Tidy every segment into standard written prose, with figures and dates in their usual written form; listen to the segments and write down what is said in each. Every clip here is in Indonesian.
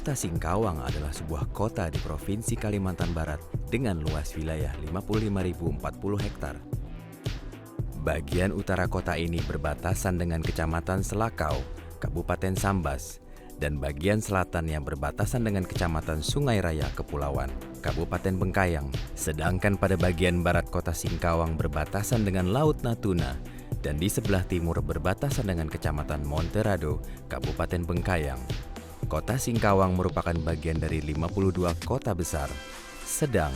Kota Singkawang adalah sebuah kota di Provinsi Kalimantan Barat dengan luas wilayah 55.040 hektar. Bagian utara kota ini berbatasan dengan Kecamatan Selakau, Kabupaten Sambas, dan bagian selatan yang berbatasan dengan Kecamatan Sungai Raya Kepulauan, Kabupaten Bengkayang. Sedangkan pada bagian barat kota Singkawang berbatasan dengan Laut Natuna, dan di sebelah timur berbatasan dengan Kecamatan Monterado, Kabupaten Bengkayang. Kota Singkawang merupakan bagian dari 52 kota besar, sedang,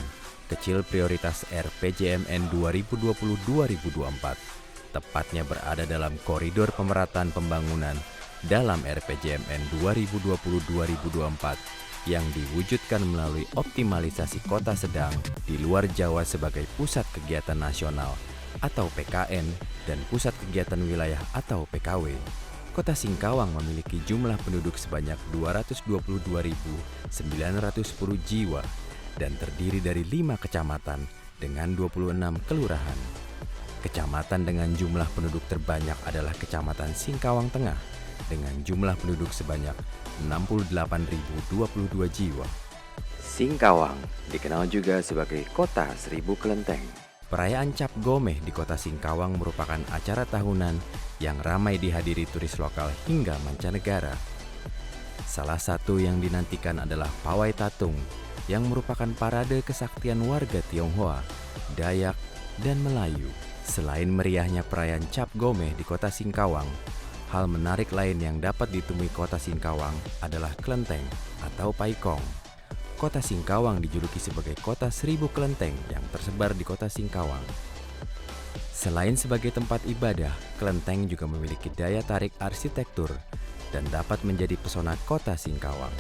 kecil prioritas RPJMN 2020-2024, tepatnya berada dalam koridor pemerataan pembangunan dalam RPJMN 2020-2024 yang diwujudkan melalui optimalisasi kota sedang di luar Jawa sebagai pusat kegiatan nasional atau PKN dan pusat kegiatan wilayah atau PKW. Kota Singkawang memiliki jumlah penduduk sebanyak 222.910 jiwa dan terdiri dari 5 kecamatan dengan 26 kelurahan. Kecamatan dengan jumlah penduduk terbanyak adalah Kecamatan Singkawang Tengah dengan jumlah penduduk sebanyak 68.022 jiwa. Singkawang dikenal juga sebagai Kota Seribu Kelenteng. Perayaan Cap Gomeh di Kota Singkawang merupakan acara tahunan yang ramai dihadiri turis lokal hingga mancanegara. Salah satu yang dinantikan adalah Pawai Tatung yang merupakan parade kesaktian warga Tionghoa, Dayak, dan Melayu. Selain meriahnya perayaan Cap Gomeh di Kota Singkawang, hal menarik lain yang dapat ditemui Kota Singkawang adalah kelenteng atau paikong. Kota Singkawang dijuluki sebagai Kota Seribu Kelenteng yang tersebar di Kota Singkawang. Selain sebagai tempat ibadah, kelenteng juga memiliki daya tarik arsitektur dan dapat menjadi pesona Kota Singkawang.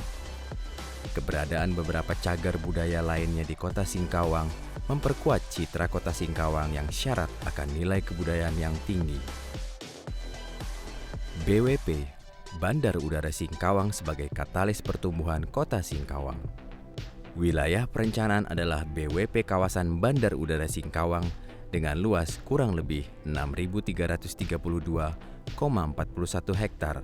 Keberadaan beberapa cagar budaya lainnya di Kota Singkawang memperkuat citra Kota Singkawang yang syarat akan nilai kebudayaan yang tinggi. BWP, Bandar Udara Singkawang sebagai katalis pertumbuhan Kota Singkawang. Wilayah perencanaan adalah BWP kawasan Bandar Udara Singkawang dengan luas kurang lebih 6.332,41 hektar,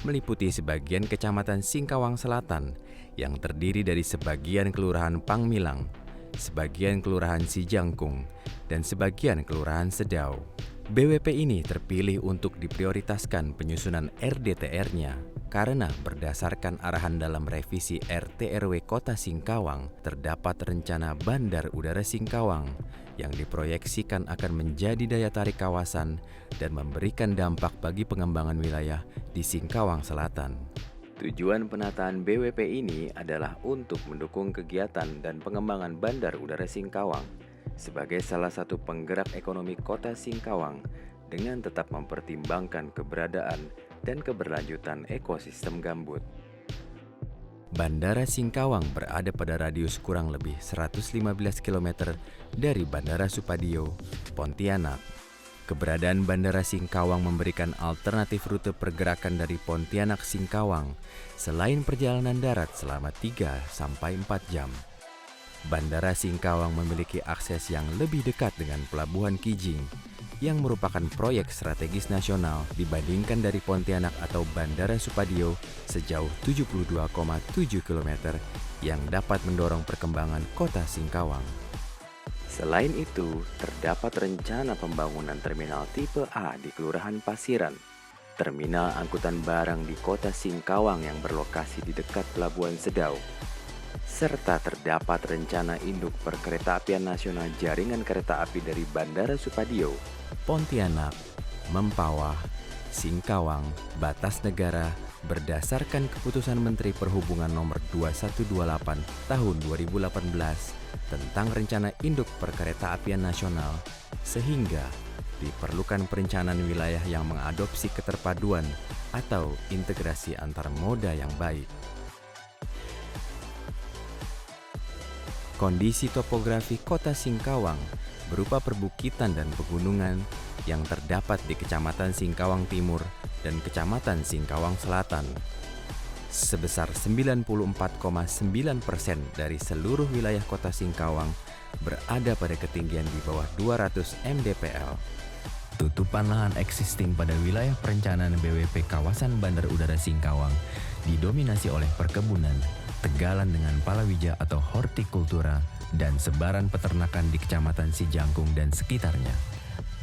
meliputi sebagian Kecamatan Singkawang Selatan yang terdiri dari sebagian Kelurahan Pangmilang, sebagian Kelurahan Sijangkung, dan sebagian Kelurahan Sedau. BWP ini terpilih untuk diprioritaskan penyusunan RDTR-nya karena berdasarkan arahan dalam revisi RT/RW Kota Singkawang terdapat rencana Bandar Udara Singkawang yang diproyeksikan akan menjadi daya tarik kawasan dan memberikan dampak bagi pengembangan wilayah di Singkawang Selatan. Tujuan penataan BWP ini adalah untuk mendukung kegiatan dan pengembangan Bandar Udara Singkawang sebagai salah satu penggerak ekonomi Kota Singkawang dengan tetap mempertimbangkan keberadaan dan keberlanjutan ekosistem gambut. Bandara Singkawang berada pada radius kurang lebih 115 km dari Bandara Supadio, Pontianak. Keberadaan Bandara Singkawang memberikan alternatif rute pergerakan dari Pontianak Singkawang selain perjalanan darat selama 3-4 jam. Bandara Singkawang memiliki akses yang lebih dekat dengan Pelabuhan Kijing yang merupakan proyek strategis nasional dibandingkan dari Pontianak atau Bandara Supadio sejauh 72,7 km yang dapat mendorong perkembangan Kota Singkawang. Selain itu, terdapat rencana pembangunan terminal tipe A di Kelurahan Pasiran, terminal angkutan barang di Kota Singkawang yang berlokasi di dekat Pelabuhan Sedau, serta terdapat rencana induk perkeretaapian nasional jaringan kereta api dari Bandara Supadio, Pontianak, Mempawah, Singkawang, Batas Negara berdasarkan keputusan Menteri Perhubungan Nomor 2128 Tahun 2018 tentang rencana induk perkeretaapian nasional, sehingga diperlukan perencanaan wilayah yang mengadopsi keterpaduan atau integrasi antar moda yang baik. Kondisi topografi Kota Singkawang berupa perbukitan dan pegunungan yang terdapat di Kecamatan Singkawang Timur dan Kecamatan Singkawang Selatan. Sebesar 94,9% dari seluruh wilayah Kota Singkawang berada pada ketinggian di bawah 200 mdpl. Tutupan lahan existing pada wilayah perencanaan BWP kawasan Bandar Udara Singkawang didominasi oleh perkebunan, tegalan dengan palawija atau hortikultura, dan sebaran peternakan di Kecamatan Sijangkung dan sekitarnya.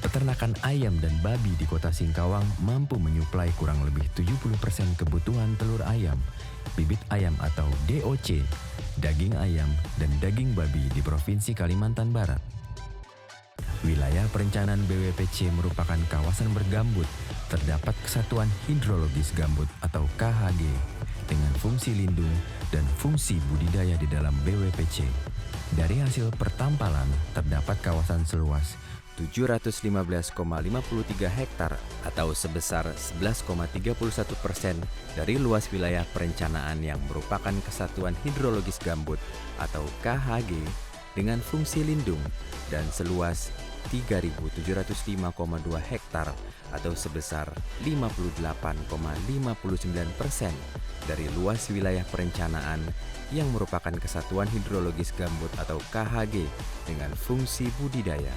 Peternakan ayam dan babi di Kota Singkawang mampu menyuplai kurang lebih 70% kebutuhan telur ayam, bibit ayam atau DOC, daging ayam, dan daging babi di Provinsi Kalimantan Barat. Wilayah perencanaan BWPC merupakan kawasan bergambut. Terdapat Kesatuan Hidrologis Gambut atau KHG dengan fungsi lindung dan fungsi budidaya di dalam BWPC. Dari hasil pertampalan, terdapat kawasan seluas 715,53 hektar atau sebesar 11,31% dari luas wilayah perencanaan yang merupakan Kesatuan Hidrologis Gambut atau KHG dengan fungsi lindung dan seluas 3.705,2 hektar atau sebesar 58,59% dari luas wilayah perencanaan yang merupakan Kesatuan Hidrologis Gambut atau KHG dengan fungsi budidaya.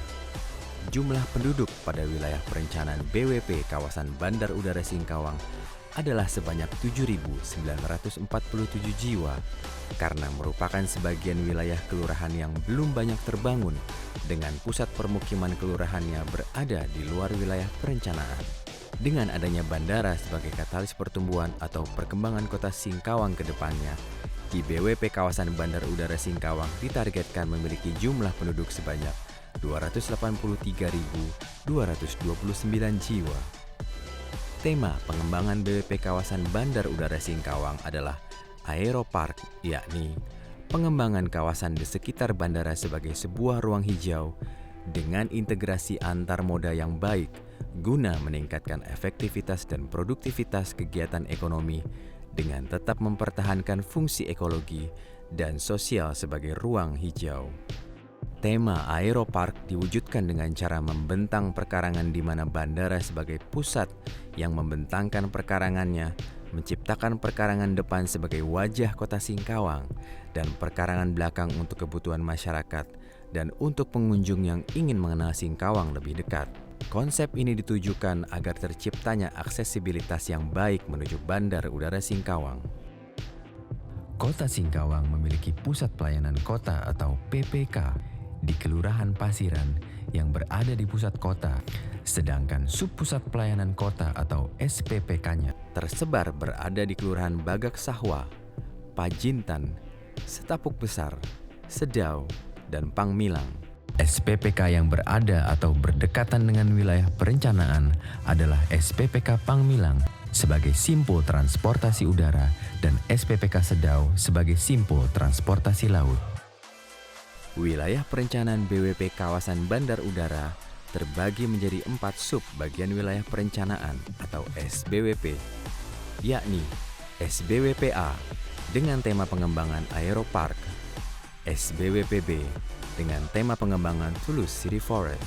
Jumlah penduduk pada wilayah perencanaan BWP kawasan Bandar Udara Singkawang adalah sebanyak 7.947 jiwa karena merupakan sebagian wilayah kelurahan yang belum banyak terbangun dengan pusat permukiman kelurahannya berada di luar wilayah perencanaan. Dengan adanya bandara sebagai katalis pertumbuhan atau perkembangan kota Singkawang ke depannya, di BWP kawasan Bandar Udara Singkawang ditargetkan memiliki jumlah penduduk sebanyak 283.229 jiwa. Tema pengembangan BWP kawasan Bandar Udara Singkawang adalah Aeropark, yakni pengembangan kawasan di sekitar bandara sebagai sebuah ruang hijau dengan integrasi antar moda yang baik guna meningkatkan efektivitas dan produktivitas kegiatan ekonomi dengan tetap mempertahankan fungsi ekologi dan sosial sebagai ruang hijau. Tema Aeropark diwujudkan dengan cara membentang perkarangan di mana bandara sebagai pusat yang membentangkan perkarangannya, menciptakan perkarangan depan sebagai wajah kota Singkawang dan perkarangan belakang untuk kebutuhan masyarakat dan untuk pengunjung yang ingin mengenal Singkawang lebih dekat. Konsep ini ditujukan agar terciptanya aksesibilitas yang baik menuju Bandar Udara Singkawang. Kota Singkawang memiliki pusat pelayanan kota atau PPK di Kelurahan Pasiran yang berada di pusat kota, sedangkan subpusat pelayanan kota atau SPPK-nya tersebar berada di Kelurahan Bagak Sahwa, Pajintan, Setapuk Besar, Sedau, dan Pangmilang. SPPK yang berada atau berdekatan dengan wilayah perencanaan adalah SPPK Pangmilang sebagai simpul transportasi udara dan SPPK Sedau sebagai simpul transportasi laut. Wilayah perencanaan BWP kawasan Bandar Udara terbagi menjadi 4 sub bagian wilayah perencanaan atau SBWP, yakni SBWPA dengan tema pengembangan Aeropark, SBWPB dengan tema pengembangan Tulus City Forest,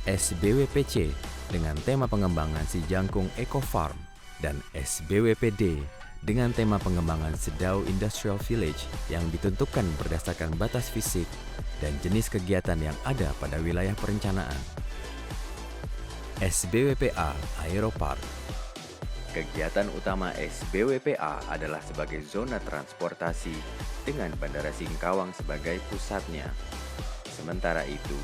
SBWPC dengan tema pengembangan Sijangkung Eco Farm, dan SBWPD dengan tema pengembangan Sedau Industrial Village yang ditentukan berdasarkan batas fisik dan jenis kegiatan yang ada pada wilayah perencanaan. SBWPA Aeropark. Kegiatan utama SBWPA adalah sebagai zona transportasi dengan Bandara Singkawang sebagai pusatnya. Sementara itu,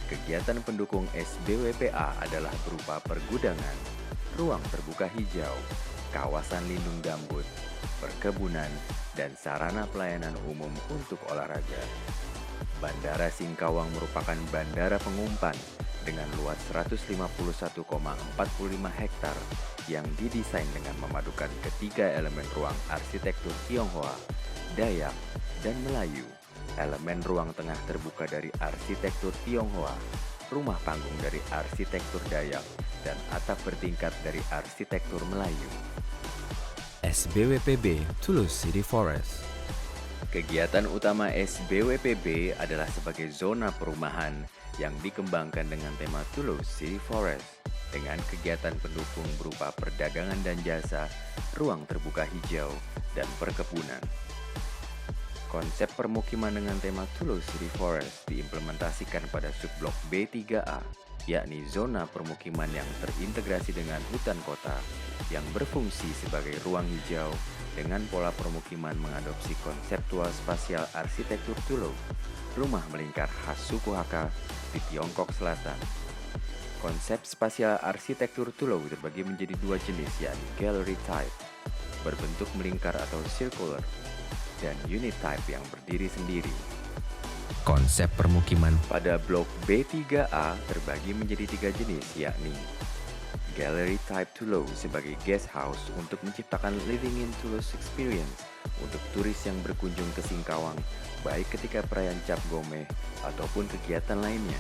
kegiatan pendukung SBWPA adalah berupa pergudangan, ruang terbuka hijau, kawasan lindung gambut, perkebunan, dan sarana pelayanan umum untuk olahraga. Bandara Singkawang merupakan bandara pengumpan dengan luas 151,45 hektar yang didesain dengan memadukan ketiga elemen ruang arsitektur Tionghoa, Dayak, dan Melayu. Elemen ruang tengah terbuka dari arsitektur Tionghoa, rumah panggung dari arsitektur Dayak, dan atap bertingkat dari arsitektur Melayu. SBWPB Tulus City Forest. Kegiatan utama SBWPB adalah sebagai zona perumahan yang dikembangkan dengan tema Tulus City Forest dengan kegiatan pendukung berupa perdagangan dan jasa, ruang terbuka hijau, dan perkebunan. Konsep permukiman dengan tema Tulus City Forest diimplementasikan pada subblok B3A, yakni zona permukiman yang terintegrasi dengan hutan kota yang berfungsi sebagai ruang hijau Dengan pola permukiman mengadopsi konseptual spasial arsitektur Tulo, rumah melingkar khas suku Hakka di Tiongkok Selatan. Konsep spasial arsitektur Tulo terbagi menjadi dua jenis, yakni gallery type, berbentuk melingkar atau circular, dan unit type yang berdiri sendiri. Konsep permukiman pada blok B3A terbagi menjadi tiga jenis, yakni gallery type Tulo sebagai guest house untuk menciptakan living in Tulo's experience untuk turis yang berkunjung ke Singkawang, baik ketika perayaan Cap Gomeh ataupun kegiatan lainnya.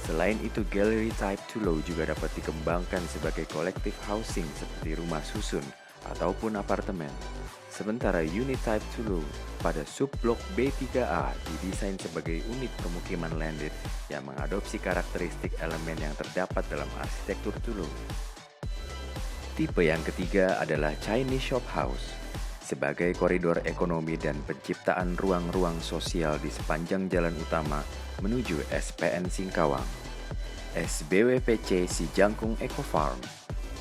Selain itu, gallery type Tulo juga dapat dikembangkan sebagai collective housing seperti rumah susun ataupun apartemen. Sementara unit type Tulo pada subblok B3A didesain sebagai unit permukiman landed yang mengadopsi karakteristik elemen yang terdapat dalam arsitektur Tulo. Tipe yang ketiga adalah Chinese Shop House sebagai koridor ekonomi dan penciptaan ruang-ruang sosial di sepanjang jalan utama menuju SPN Singkawang. SBWPC Si Jangkung Eco Farm.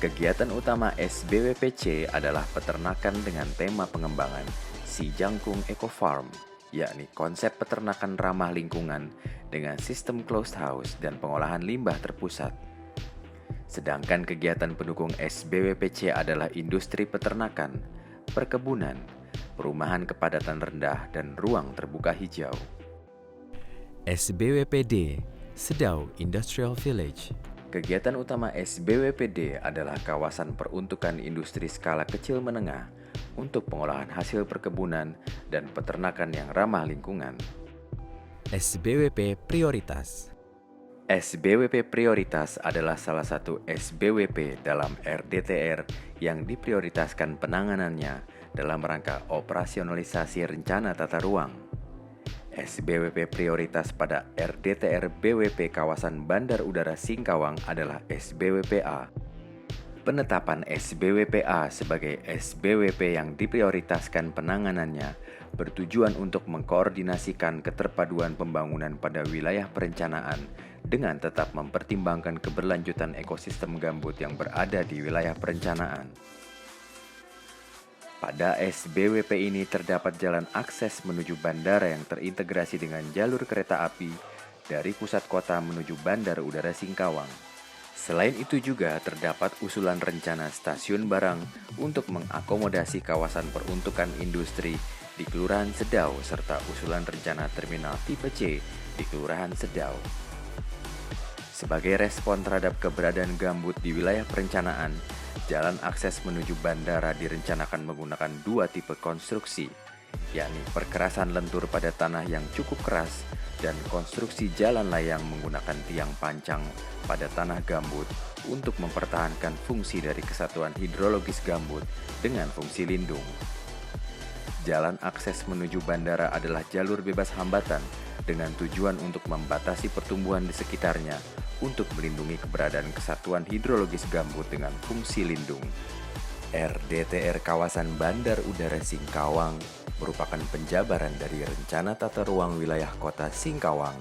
Kegiatan utama SBWPC adalah peternakan dengan tema pengembangan Si Jangkung Eco Farm, yakni konsep peternakan ramah lingkungan dengan sistem closed house dan pengolahan limbah terpusat. Sedangkan kegiatan pendukung SBWPC adalah industri peternakan, perkebunan, perumahan kepadatan rendah, dan ruang terbuka hijau. SBWPD, Sedau Industrial Village. Kegiatan utama SBWPD adalah kawasan peruntukan industri skala kecil menengah untuk pengolahan hasil perkebunan dan peternakan yang ramah lingkungan. SBWP Prioritas. SBWP Prioritas adalah salah satu SBWP dalam RDTR yang diprioritaskan penanganannya dalam rangka operasionalisasi rencana tata ruang. SBWP prioritas pada RDTR BWP kawasan Bandar Udara Singkawang adalah SBWPA. Penetapan SBWPA sebagai SBWP yang diprioritaskan penanganannya bertujuan untuk mengkoordinasikan keterpaduan pembangunan pada wilayah perencanaan dengan tetap mempertimbangkan keberlanjutan ekosistem gambut yang berada di wilayah perencanaan. Pada SBWP ini terdapat jalan akses menuju bandara yang terintegrasi dengan jalur kereta api dari pusat kota menuju Bandar Udara Singkawang. Selain itu juga terdapat usulan rencana stasiun barang untuk mengakomodasi kawasan peruntukan industri di Kelurahan Sedau serta usulan rencana terminal tipe C di Kelurahan Sedau. Sebagai respon terhadap keberadaan gambut di wilayah perencanaan, jalan akses menuju bandara direncanakan menggunakan dua tipe konstruksi, yakni perkerasan lentur pada tanah yang cukup keras dan konstruksi jalan layang menggunakan tiang pancang pada tanah gambut untuk mempertahankan fungsi dari kesatuan hidrologis gambut dengan fungsi lindung. Jalan akses menuju bandara adalah jalur bebas hambatan dengan tujuan untuk membatasi pertumbuhan di sekitarnya untuk melindungi keberadaan kesatuan hidrologis gambut dengan fungsi lindung. RDTR kawasan Bandar Udara Singkawang merupakan penjabaran dari rencana tata ruang wilayah kota Singkawang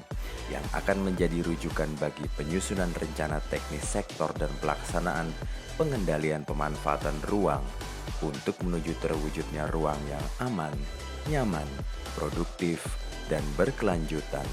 yang akan menjadi rujukan bagi penyusunan rencana teknis sektor dan pelaksanaan pengendalian pemanfaatan ruang untuk menuju terwujudnya ruang yang aman, nyaman, produktif, dan berkelanjutan.